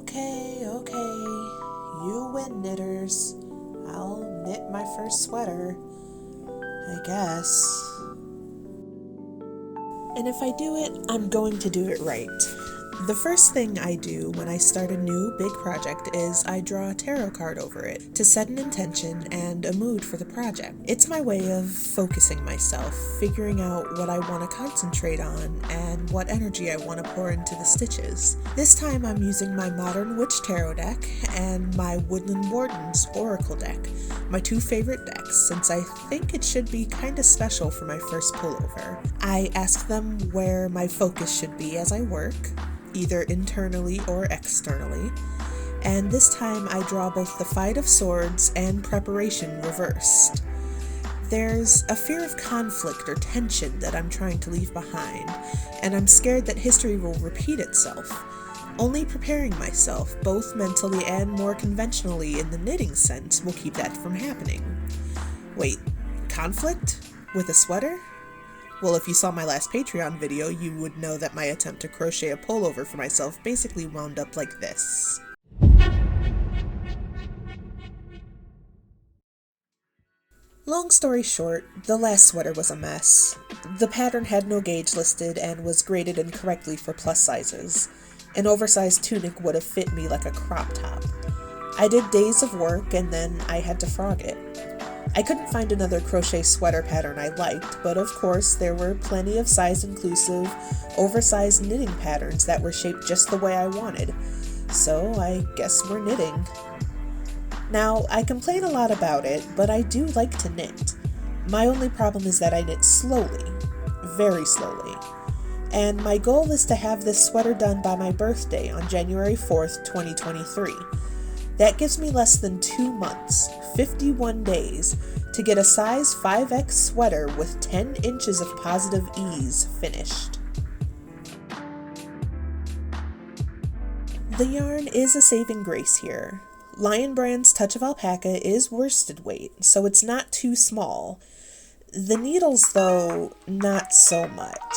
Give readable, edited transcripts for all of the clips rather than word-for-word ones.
Okay. You win, knitters. I'll knit my first sweater, I guess. And if I do it, I'm going to do it right. The first thing I do when I start a new big project is I draw a tarot card over it to set an intention and a mood for the project. It's my way of focusing myself, figuring out what I want to concentrate on and what energy I want to pour into the stitches. This time I'm using my Modern Witch Tarot deck and my Woodland Wardens Oracle deck, my two favorite decks, since I think it should be kinda special for my first pullover. I ask them where my focus should be as I work, either internally or externally, and this time I draw both the Fight of Swords and Preparation reversed. There's a fear of conflict or tension that I'm trying to leave behind, and I'm scared that history will repeat itself. Only preparing myself, both mentally and more conventionally in the knitting sense, will keep that from happening. Wait, conflict? With a sweater? Well, if you saw my last Patreon video, you would know that my attempt to crochet a pullover for myself basically wound up like this. Long story short, the last sweater was a mess. The pattern had no gauge listed and was graded incorrectly for plus sizes. An oversized tunic would have fit me like a crop top. I did days of work and then I had to frog it. I couldn't find another crochet sweater pattern I liked, but of course there were plenty of size-inclusive, oversized knitting patterns that were shaped just the way I wanted. So I guess we're knitting. Now, I complain a lot about it, but I do like to knit. My only problem is that I knit slowly. Very slowly. And my goal is to have this sweater done by my birthday on January 4th, 2023. That gives me less than 2 months, 51 days, to get a size 5X sweater with 10 inches of positive ease finished. The yarn is a saving grace here. Lion Brand's Touch of Alpaca is worsted weight, so it's not too small. The needles, though, not so much.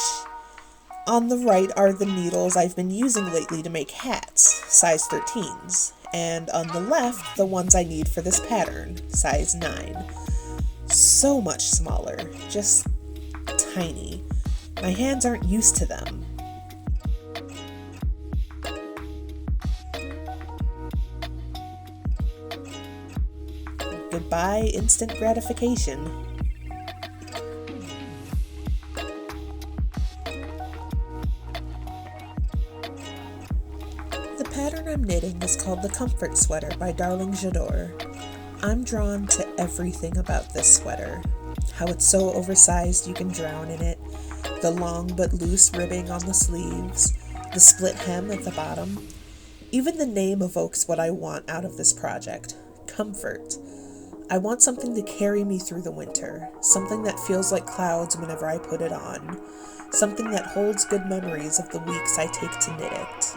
On the right are the needles I've been using lately to make hats, size 13s. And on the left, the ones I need for this pattern, size 9. So much smaller, just tiny. My hands aren't used to them. Goodbye, instant gratification. The pattern I'm knitting is called the Comfort Sweater by Darling J'adore. I'm drawn to everything about this sweater. How it's so oversized you can drown in it, the long but loose ribbing on the sleeves, the split hem at the bottom. Even the name evokes what I want out of this project, comfort. I want something to carry me through the winter, something that feels like clouds whenever I put it on, something that holds good memories of the weeks I take to knit it.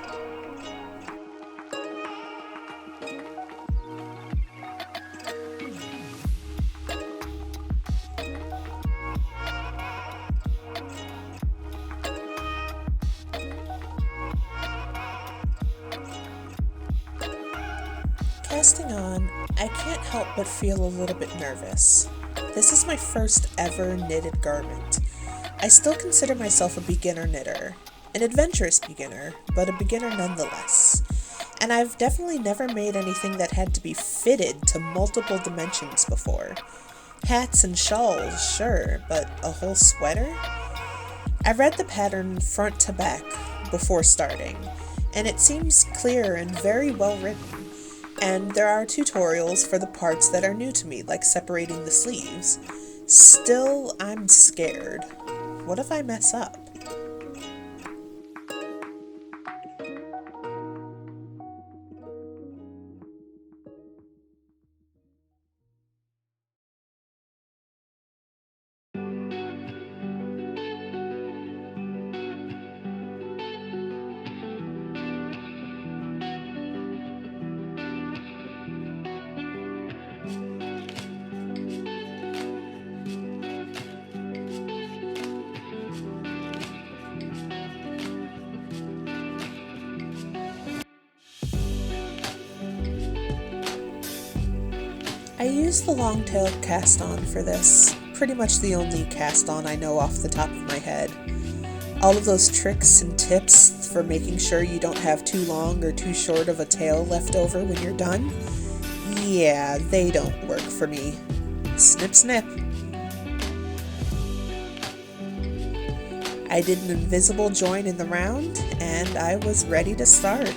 Casting on, I can't help but feel a little bit nervous. This is my first ever knitted garment. I still consider myself a beginner knitter, an adventurous beginner, but a beginner nonetheless. And I've definitely never made anything that had to be fitted to multiple dimensions before. Hats and shawls, sure, but a whole sweater? I read the pattern front to back before starting, and it seems clear and very well written. And there are tutorials for the parts that are new to me, like separating the sleeves. Still, I'm scared. What if I mess up? I used the long tail cast on for this, pretty much the only cast on I know off the top of my head. All of those tricks and tips for making sure you don't have too long or too short of a tail left over when you're done, yeah, they don't work for me. Snip snip. I did an invisible join in the round, and I was ready to start.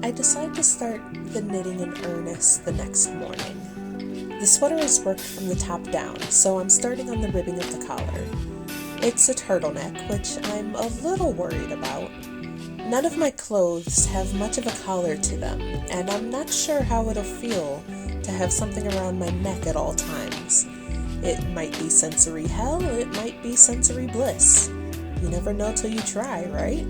I decide to start the knitting in earnest the next morning. The sweater is worked from the top down, so I'm starting on the ribbing of the collar. It's a turtleneck, which I'm a little worried about. None of my clothes have much of a collar to them, and I'm not sure how it'll feel to have something around my neck at all times. It might be sensory hell, it might be sensory bliss. You never know till you try, right?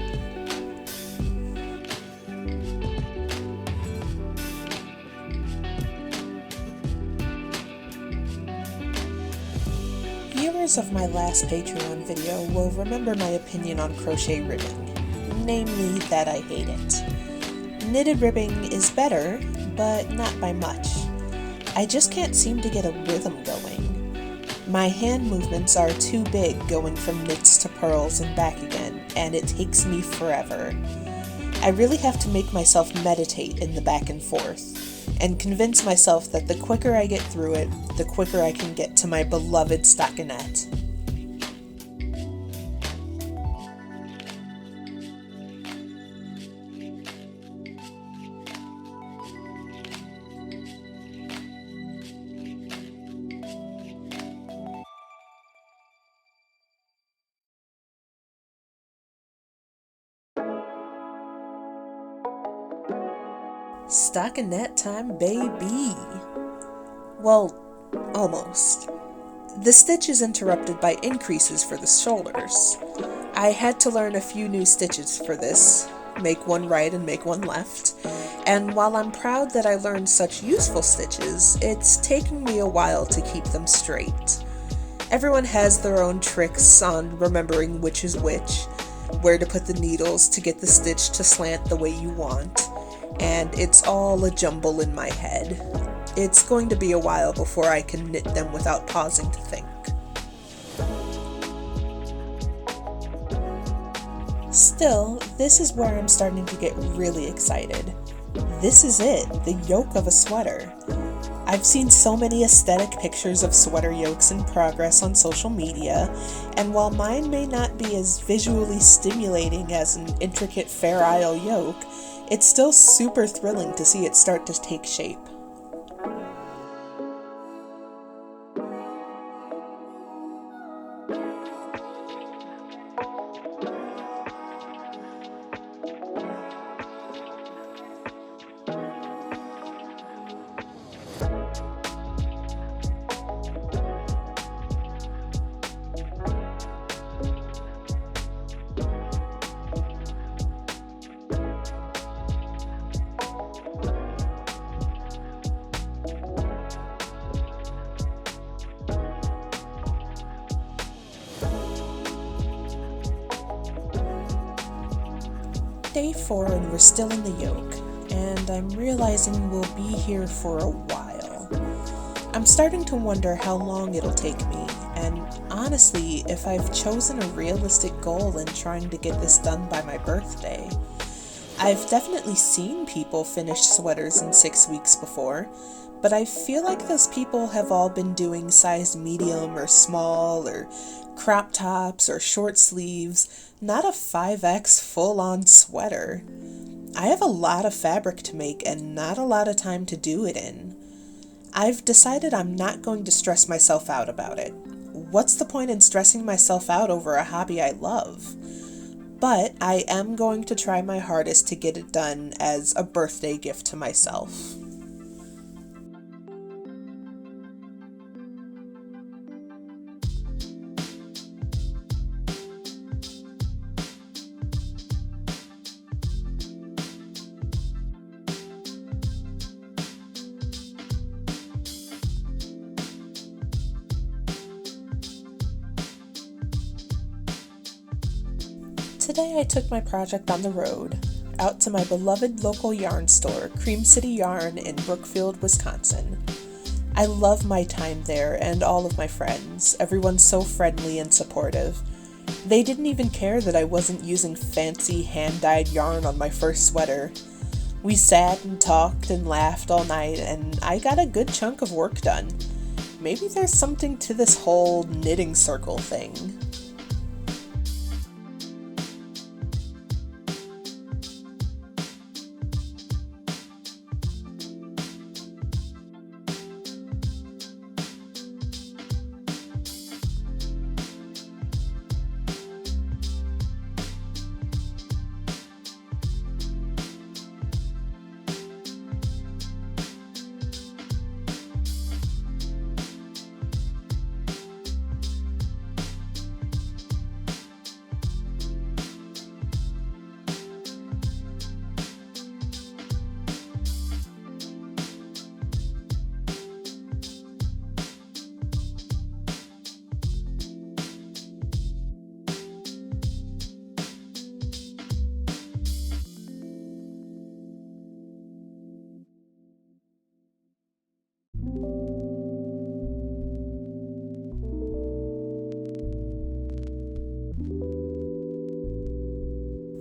Viewers of my last Patreon video will remember my opinion on crochet ribbing, namely that I hate it. Knitted ribbing is better, but not by much. I just can't seem to get a rhythm going. My hand movements are too big going from knits to purls and back again, and it takes me forever. I really have to make myself meditate in the back and forth, and convince myself that the quicker I get through it, the quicker I can get to my beloved stockinette. Stockinette time, baby! Well, almost. The stitch is interrupted by increases for the shoulders. I had to learn a few new stitches for this, make one right and make one left, and while I'm proud that I learned such useful stitches, it's taken me a while to keep them straight. Everyone has their own tricks on remembering which is which, where to put the needles to get the stitch to slant the way you want, and it's all a jumble in my head. It's going to be a while before I can knit them without pausing to think. Still, this is where I'm starting to get really excited. This is it, the yoke of a sweater. I've seen so many aesthetic pictures of sweater yokes in progress on social media, and while mine may not be as visually stimulating as an intricate Fair Isle yoke, it's still super thrilling to see it start to take shape. Day 4 and we're still in the yoke, and I'm realizing we'll be here for a while. I'm starting to wonder how long it'll take me, and honestly, if I've chosen a realistic goal in trying to get this done by my birthday. I've definitely seen people finish sweaters in 6 weeks before, but I feel like those people have all been doing size medium or small or crop tops or short sleeves, not a 5X full-on sweater. I have a lot of fabric to make and not a lot of time to do it in. I've decided I'm not going to stress myself out about it. What's the point in stressing myself out over a hobby I love? But I am going to try my hardest to get it done as a birthday gift to myself. Today I took my project on the road, out to my beloved local yarn store, Cream City Yarn in Brookfield, Wisconsin. I love my time there and all of my friends. Everyone's so friendly and supportive. They didn't even care that I wasn't using fancy hand-dyed yarn on my first sweater. We sat and talked and laughed all night, and I got a good chunk of work done. Maybe there's something to this whole knitting circle thing.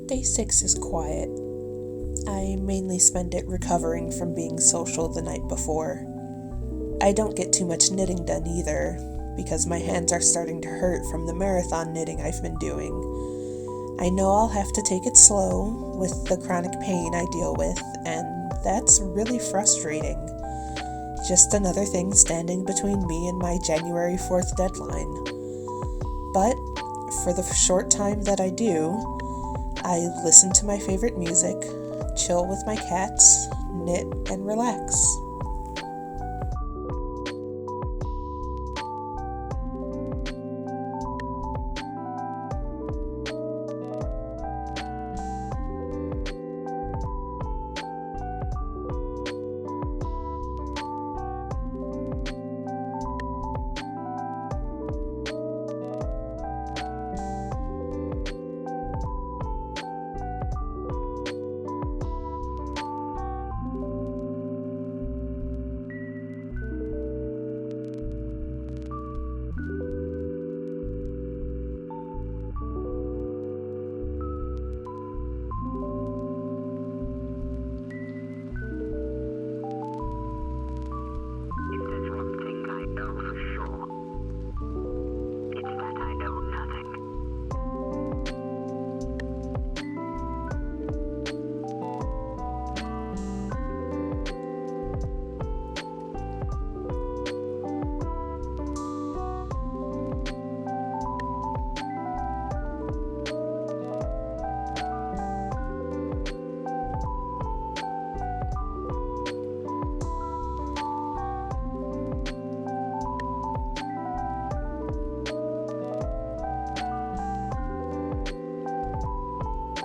Day 6 is quiet. I mainly spend it recovering from being social the night before. I don't get too much knitting done either, because my hands are starting to hurt from the marathon knitting I've been doing. I know I'll have to take it slow with the chronic pain I deal with, and that's really frustrating. Just another thing standing between me and my January 4th deadline. But for the short time that I do, I listen to my favorite music, chill with my cats, knit, and relax.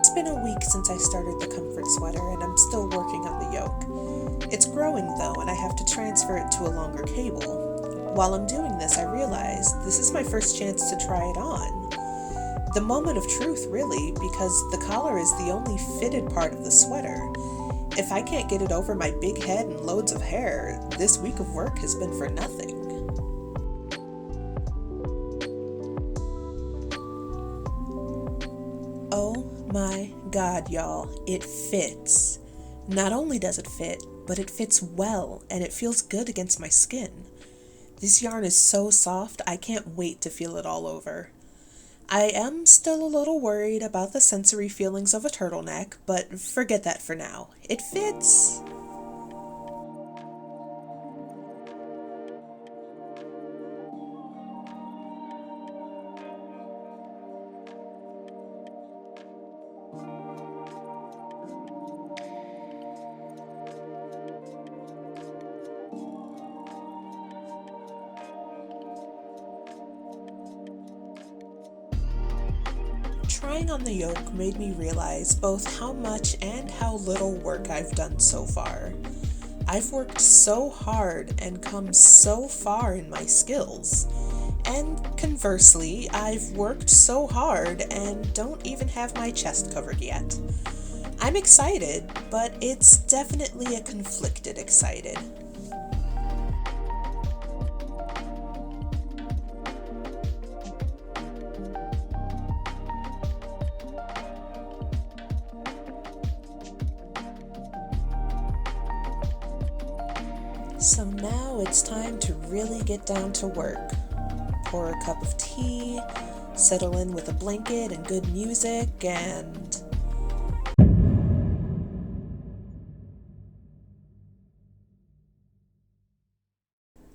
It's been a week since I started the comfort sweater, and I'm still working on the yoke. It's growing though, and I have to transfer it to a longer cable. While I'm doing this, I realize this is my first chance to try it on. The moment of truth, really, because the collar is the only fitted part of the sweater. If I can't get it over my big head and loads of hair, this week of work has been for nothing. Oh my God, y'all, it fits. Not only does it fit, but it fits well, and it feels good against my skin. This yarn is so soft, I can't wait to feel it all over. I am still a little worried about the sensory feelings of a turtleneck, but forget that for now. It fits! Trying on the yoke made me realize both how much and how little work I've done so far. I've worked so hard and come so far in my skills, And conversely, I've worked so hard and don't even have my chest covered yet. I'm excited, but it's definitely a conflicted excited. So now it's time to really get down to work. Pour a cup of tea, settle in with a blanket and good music, and...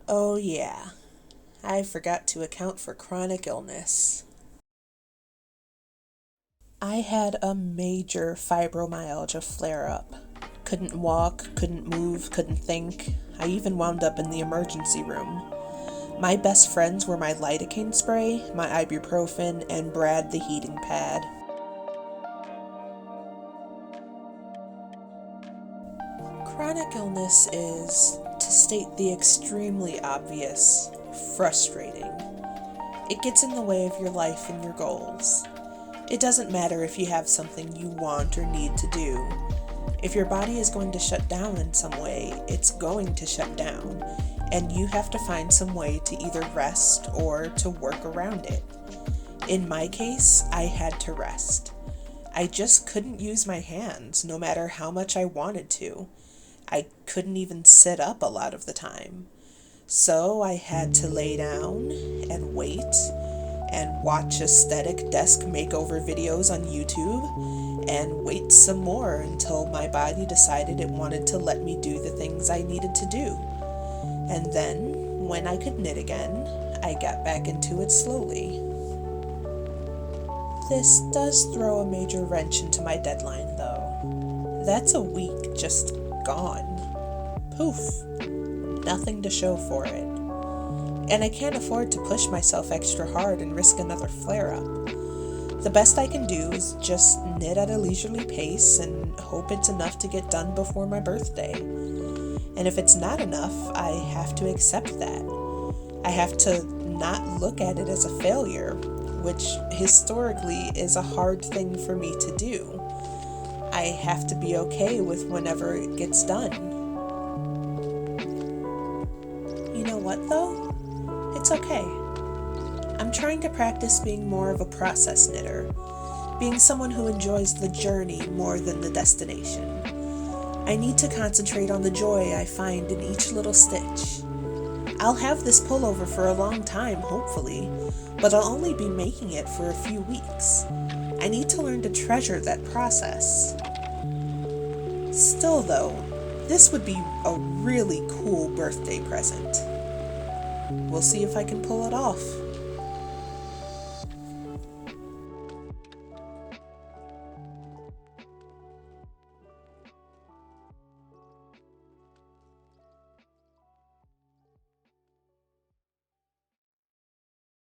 oh yeah, I forgot to account for chronic illness. I had a major fibromyalgia flare-up. Couldn't walk, couldn't move, couldn't think. I even wound up in the emergency room. My best friends were my lidocaine spray, my ibuprofen, and Brad the heating pad. Chronic illness is, to state the extremely obvious, frustrating. It gets in the way of your life and your goals. It doesn't matter if you have something you want or need to do. If your body is going to shut down in some way, it's going to shut down, and you have to find some way to either rest or to work around it. In my case, I had to rest. I just couldn't use my hands, no matter how much I wanted to. I couldn't even sit up a lot of the time. So I had to lay down and wait and watch aesthetic desk makeover videos on YouTube and wait some more until my body decided it wanted to let me do the things I needed to do. And then, when I could knit again, I got back into it slowly. This does throw a major wrench into my deadline, though. That's a week just gone. Poof. Nothing to show for it. And I can't afford to push myself extra hard and risk another flare-up. The best I can do is just knit at a leisurely pace and hope it's enough to get done before my birthday. And if it's not enough, I have to accept that. I have to not look at it as a failure, which historically is a hard thing for me to do. I have to be okay with whenever it gets done. You know what though? It's okay. I'm trying to practice being more of a process knitter, being someone who enjoys the journey more than the destination. I need to concentrate on the joy I find in each little stitch. I'll have this pullover for a long time, hopefully, but I'll only be making it for a few weeks. I need to learn to treasure that process. Still though, this would be a really cool birthday present. We'll see if I can pull it off.